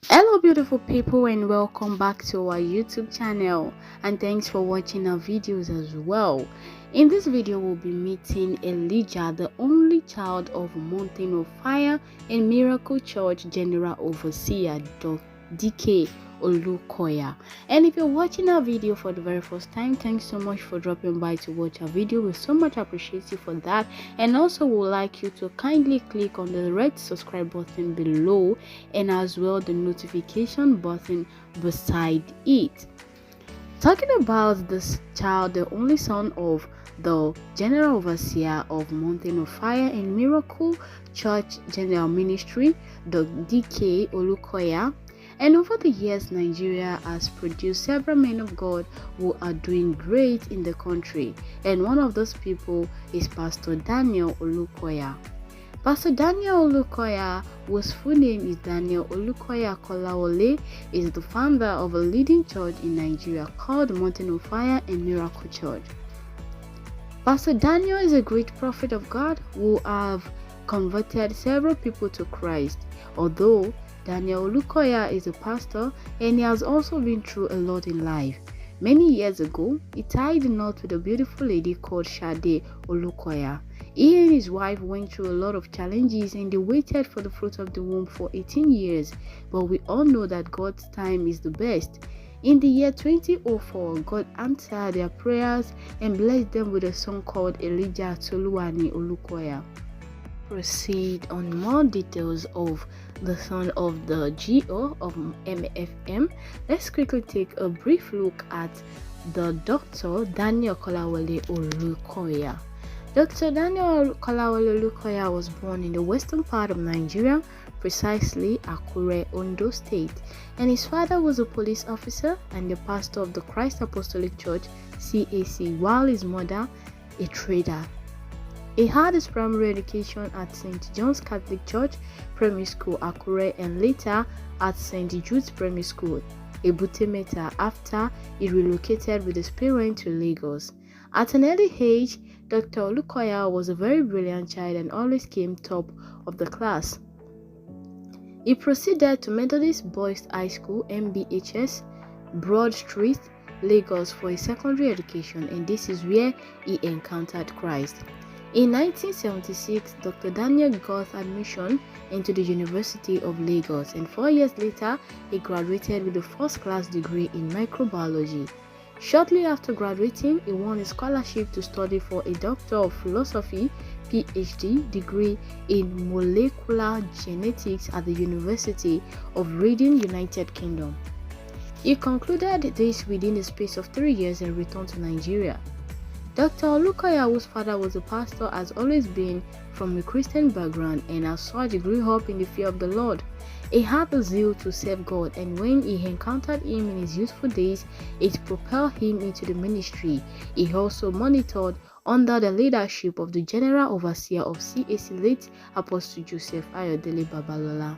Hello beautiful people, and welcome back to our YouTube channel, and thanks for watching our videos as well. In this video we'll be meeting Elijah, the only child of Mountain of Fire and Miracle Church General Overseer DK Olukoya. And if you're watching our video for the very first time, thanks so much for dropping by to watch our video. We so much appreciate you for that, and also would like you to kindly click on the red subscribe button below and as well the notification button beside it. Talking about this child, the only son of the General Overseer of Mountain of Fire and Miracle Church General Ministry, the DK Olukoya. And over the years, Nigeria has produced several men of God who are doing great in the country. And one of those people is Pastor Daniel Olukoya. Pastor Daniel Olukoya, whose full name is Daniel Olukoya Kolawole, is the founder of a leading church in Nigeria called Mountain of Fire and Miracle Church. Pastor Daniel is a great prophet of God who have converted several people to Christ. Although Daniel Olukoya is a pastor and he has also been through a lot in life. Many years ago, he tied the knot with a beautiful lady called Shade Olukoya. He and his wife went through a lot of challenges and they waited for the fruit of the womb for 18 years. But we all know that God's time is the best. In the year 2004, God answered their prayers and blessed them with a son called Elijah Toluwani Olukoya. Proceed on more details of the son of the GO of MFM. Let's quickly take a brief look at the Dr. Daniel Kolawole Olukoya. Dr. Daniel Kolawole Olukoya was born in the western part of Nigeria, precisely Akure, Ondo State, and his father was a police officer and the pastor of the Christ Apostolic Church CAC, while his mother a trader. He had his primary education at St. John's Catholic Church Primary School, Akure, and later at St. Jude's Primary School, Ebutemeta, after he relocated with his parents to Lagos. At an early age, Dr. Olukoya was a very brilliant child and always came top of the class. He proceeded to Methodist Boys High School, MBHS, Broad Street, Lagos, for his secondary education, and this is where he encountered Christ. In 1976, Dr. Daniel got admission into the University of Lagos, and 4 years later, he graduated with a first-class degree in microbiology. Shortly after graduating, he won a scholarship to study for a Doctor of Philosophy (PhD) degree in molecular genetics at the University of Reading, United Kingdom. He concluded this within a space of 3 years and returned to Nigeria. Dr. Olukoya, whose father was a pastor, has always been from a Christian background, and as such he grew up in the fear of the Lord. He had a zeal to serve God, and when he encountered him in his youthful days, it propelled him into the ministry. He also monitored under the leadership of the General Overseer of CAC, late Apostle Joseph Ayodele Babalola.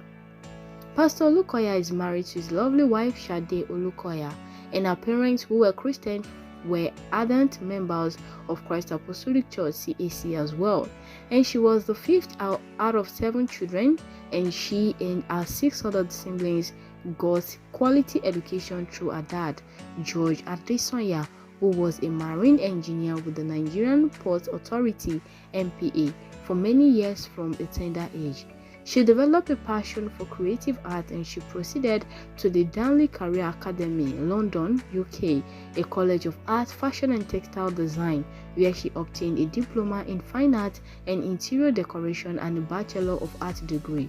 Pastor Olukoya is married to his lovely wife Shade Olukoya, and her parents, who were Christian, were ardent members of Christ Apostolic Church CAC as well, and she was the fifth out of 7 children, and she and her 6 other siblings got quality education through her dad, George Adesonya, who was a marine engineer with the Nigerian Port Authority (NPA) for many years from a tender age. She developed a passion for creative art and she proceeded to the Darnley Career Academy, London, UK, a college of art, fashion and textile design, where she obtained a diploma in fine art and interior decoration and a Bachelor of Art degree.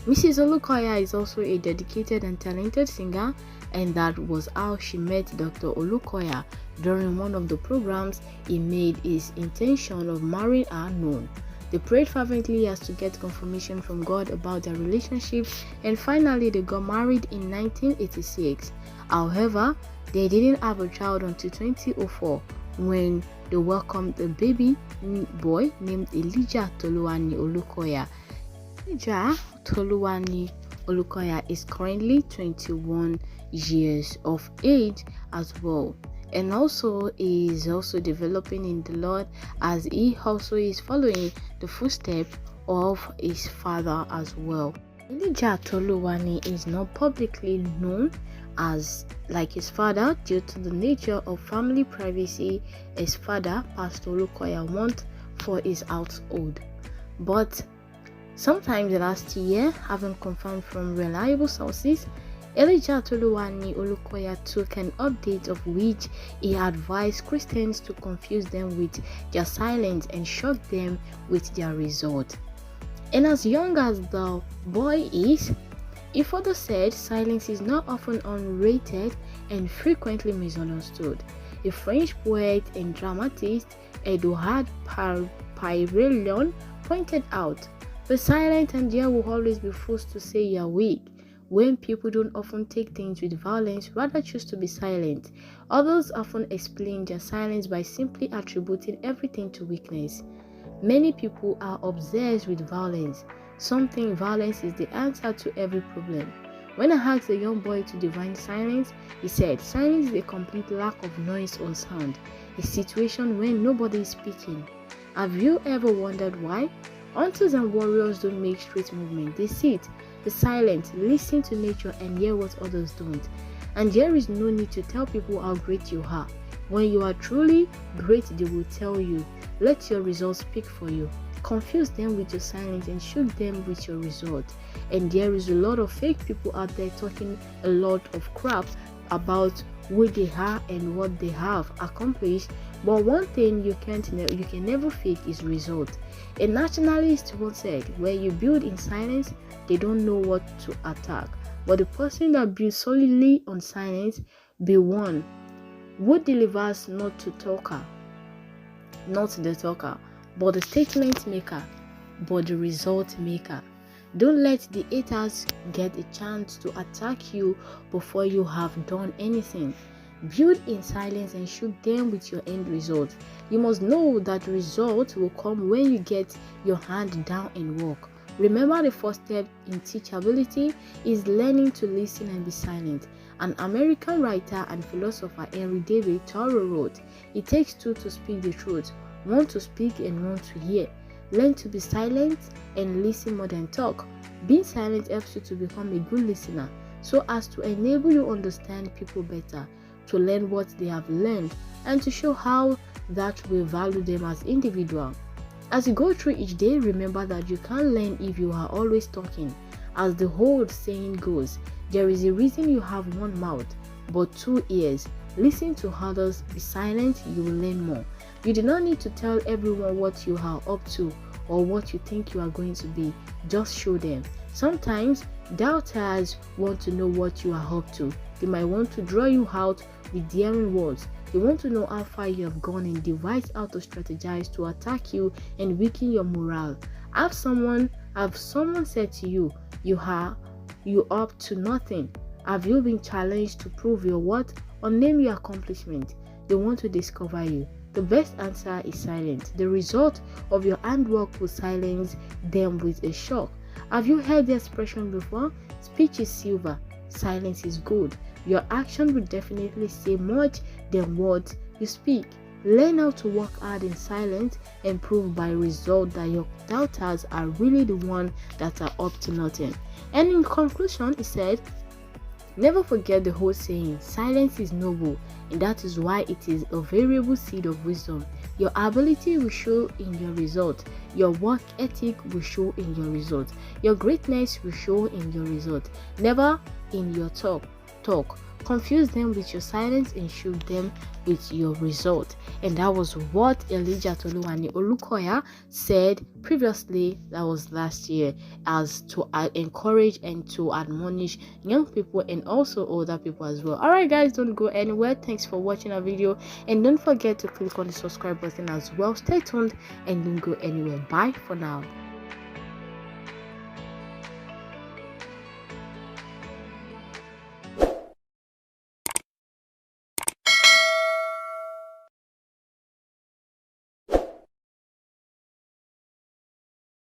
Mrs. Olukoya is also a dedicated and talented singer, and that was how she met Dr. Olukoya. During one of the programs, he made his intention of marrying her known. They prayed fervently as to get confirmation from God about their relationship, and finally they got married in 1986. However, they didn't have a child until 2004 when they welcomed a baby boy named Elijah Toluwani Olukoya. Elijah Toluwani Olukoya is currently 21 years of age as well, and also is also developing in the Lord, as he also is following the footsteps of his father as well. Elijah Toluwani is not publicly known as like his father due to the nature of family privacy his father, Pastor Olukoya, want for his household. But sometimes last year, having confirmed from reliable sources, Elijah Toluwani Olukoya took an update of which he advised Christians to confuse them with their silence and shock them with their result. And as young as the boy is, he further said silence is not often underrated and frequently misunderstood. A French poet and dramatist, Edouard Pyrelion, pointed out, "The silent and there will always be forced to say you are weak." When people don't often take things with violence, rather choose to be silent. Others often explain their silence by simply attributing everything to weakness. Many people are obsessed with violence. Some think violence is the answer to every problem. When I asked a young boy to define silence, he said, "Silence is a complete lack of noise or sound, a situation when nobody is speaking." Have you ever wondered why? Hunters and warriors don't make straight movement. They sit, be silent, listen to nature and hear what others don't. And there is no need to tell people how great you are. When you are truly great, they will tell you. Let your results speak for you. Confuse them with your silence and shoot them with your result. And there is a lot of fake people out there talking a lot of crap about who they are and what they have accomplished. But one thing you can never fake is result. A nationalist once said, "When you build in silence, they don't know what to attack. But the person that builds solidly on silence be one who delivers not the talker, but the statement maker, but the result maker." Don't let the haters get a chance to attack you before you have done anything. Build in silence and shoot them with your end result. You must know that the result will come when you get your hand down and work. Remember, the first step in teachability is learning to listen and be silent. An American writer and philosopher, Henry David Thoreau, wrote, "It takes two to speak the truth, one to speak and one to hear." Learn to be silent and listen more than talk. Being silent helps you to become a good listener, so as to enable you to understand people better, to learn what they have learned, and to show how that will value them as individuals. As you go through each day, remember that you can't learn if you are always talking. As the old saying goes, there is a reason you have one mouth, but two ears. Listen to others, be silent, you will learn more. You do not need to tell everyone what you are up to or what you think you are going to be. Just show them. Sometimes doubters want to know what you are up to. They might want to draw you out with daring words. They want to know how far you have gone and devise how to strategize to attack you and weaken your morale. Have someone said to you, you up to nothing? Have you been challenged to prove your worth or name your accomplishment? They want to discover you. The best answer is silence. The result of your handwork will silence them with a shock. Have you heard the expression before? Speech is silver, silence is gold. Your action will definitely say much than words you speak. Learn how to work hard in silence and prove by result that your doubters are really the ones that are up to nothing. And in conclusion, he said, never forget the whole saying, silence is noble, and that is why it is a variable seed of wisdom. Your ability will show in your result. Your work ethic will show in your result. Your greatness will show in your result. Never in your talk. Confuse them with your silence and shoot them with your result. And that was what Elijah Toluwani Olukoya said previously, that was last year, as to encourage and to admonish young people and also older people as well. Alright guys, don't go anywhere. Thanks for watching our video, and don't forget to click on the subscribe button as well. Stay tuned and don't go anywhere. Bye for now.